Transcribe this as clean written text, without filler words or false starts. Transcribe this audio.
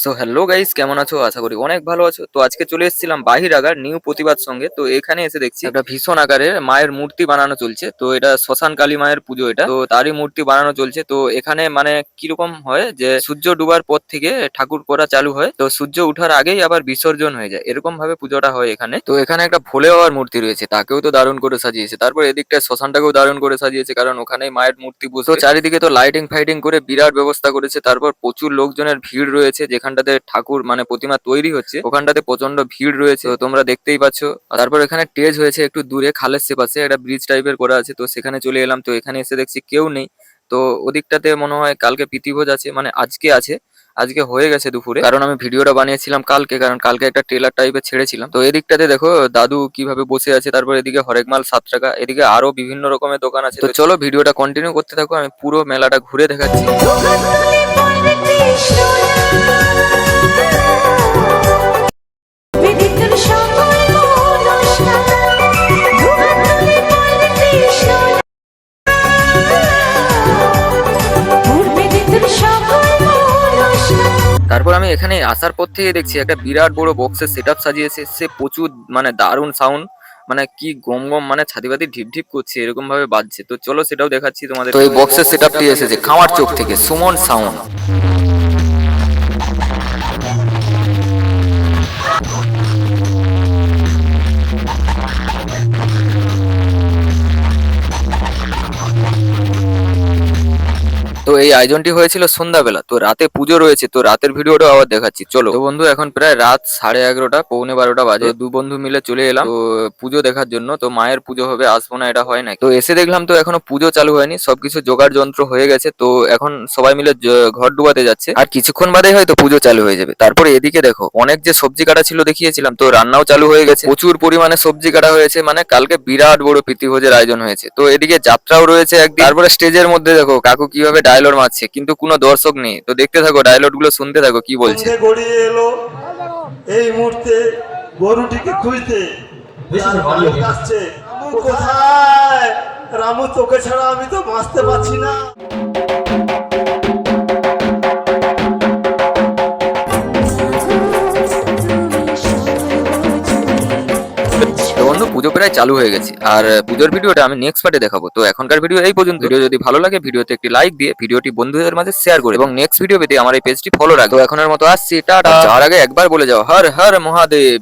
So hello guys, কেমন আছো? আশা করি অনেক ভালো আছো। তো আজকে চলে এসেছিলাম বাহিরাগার নিউ প্রতিবাদ সঙ্গে। তো এখানে এসে দেখছি একটা ভীষণ আকারের মায়ের মূর্তি বানানো চলছে। তো এটা শ্মশান কালী মায়ের পুজো, এটা তো তারই মূর্তি বানানো চলছে। তো এখানে মানে কিরকম হয় যে সূর্য ডুবার পর থেকে ঠাকুর করা চালু হয়, তো সূর্য উঠার আগেই আবার বিসর্জন হয়ে যায়, এরকম ভাবে পুজোটা হয় এখানে। তো এখানে একটা ভোলে বাবার মূর্তি রয়েছে, তাকেও তো দারুণ করে সাজিয়েছে। তারপর এদিকটা শ্মশানটাকেও দারুণ করে সাজিয়েছে, কারণ ওখানেই মায়ের মূর্তি বসে। তো চারিদিকে তো লাইটিং ফাইটিং করে বিরাট ব্যবস্থা করেছে। তারপর প্রচুর লোকজনের ভিড় রয়েছে, যেখানটাতে ঠাকুর মানে প্রতিমা তৈরি হচ্ছে ওখানটাতে প্রচন্ড ভিড় রয়েছে, তো তোমরা দেখতেই পাচ্ছ। তারপর এখানে স্টেজ হয়েছে একটু দূরে, খালের সে পাশে একটা ব্রিজ টাইপের করা আছে, তো সেখানে চলে এলাম। তো এখানে এসে দেখছি কেউ নেই। তো ওদিকটাতে মনে হয় কালকে প্রীতিভোজ আছে, মানে আজকে আছে, আজকে হয়ে গেছে দুপুরে, কারণ আমি ভিডিওটা বানিয়েছিলাম কালকে, কারণ কালকে একটা ট্রেলার টাইপের ছেড়েছিলাম। তো এদিকটাতে দেখো দাদু কিভাবে বসে আছে, তারপর এদিকে হরেক মাল 7 টাকা, এদিকে আরো বিভিন্ন রকমের দোকান আছে। তো চলো ভিডিওটা কন্টিনিউ করতে থাকো, আমি পুরো মেলাটা ঘুরে দেখাচ্ছি। তারপর আমি এখানে আসার পর থেকে দেখছি একটা বিরাট বড় বক্সের সেটআপ সাজিয়েছে, সে প্রচুর মানে দারুণ সাউন্ড, মানে কি গম গম মানে ছাতিবাতি ঢিপ ঢিপ করছে, এরকম ভাবে বাজছে। তো চলো সেটাও দেখাচ্ছি তোমাদের। তো এই বক্সের সেটআপটি এসেছে খামার চোখ থেকে, সুমন সাউন্ড। তো এই আয়োজনটি হয়েছিল সন্ধ্যাবেলা, তো রাতে পুজো রয়েছে, তো রাতের ভিডিওটা আবার দেখাচ্ছি চলো। তো বন্ধু এখন প্রায় রাত 11:30 পৌনে 12টা বাজে, দু বন্ধু মিলে চলে এলাম তো পুজো দেখার জন্য। তো মায়ের পুজো হবে, আসবো না এটা হয় না। তো এসে দেখলাম তো এখনো পুজো চালু হয়নি, সবকিছু জোগাড় যন্ত্র হয়ে গেছে। তো এখন সবাই মিলে ঘর ডুবাতে যাচ্ছে, আর কিছুক্ষণ বাদে হয়তো পুজো চালু হয়ে যাবে। তারপরে এদিকে দেখো অনেক যে সবজি কাটা ছিল দেখিয়েছিলাম, তো রান্নাও চালু হয়ে গেছে, প্রচুর পরিমাণে সবজি কাটা হয়েছে, মানে কালকে বিরাট বড় প্রীতিভোজের আয়োজন হয়েছে। তো এদিকে যাত্রাও রয়েছে একদিন। তারপরে স্টেজের মধ্যে দেখো কাকু কিভাবে ডায়লগ মারছে, কিন্তু কোনো দর্শক নেই। তো দেখতে থাকো, ডায়লগ গুলো শুনতে থাকো কি বলছে। গড়িয়ে এলো এই মুহূর্তে গরুটিকে খুঁজতে আসছে। রামু কোথায়? রামু, তোকে ছাড়া আমি তো বাঁচতে পারছি না। তো বন্ধু পুজো প্রায় চালু হয়ে গেছে, আর পুজোর ভিডিওটা আমি নেক্সট পার্টে দেখাবো। তো এখনকার ভিডিও এই পর্যন্ত। ভিডিও যদি ভালো লাগে ভিডিওতে একটি লাইক দিয়ে ভিডিওটি বন্ধুদের মাঝে শেয়ার করে, এবং নেক্সট ভিডিও পেতে আমার এই পেজটি ফলো রাখো। তো এখনের মতো আসছি, টাটা। যাওয়ার আগে একবার বলে যাও হর হর মহাদেব।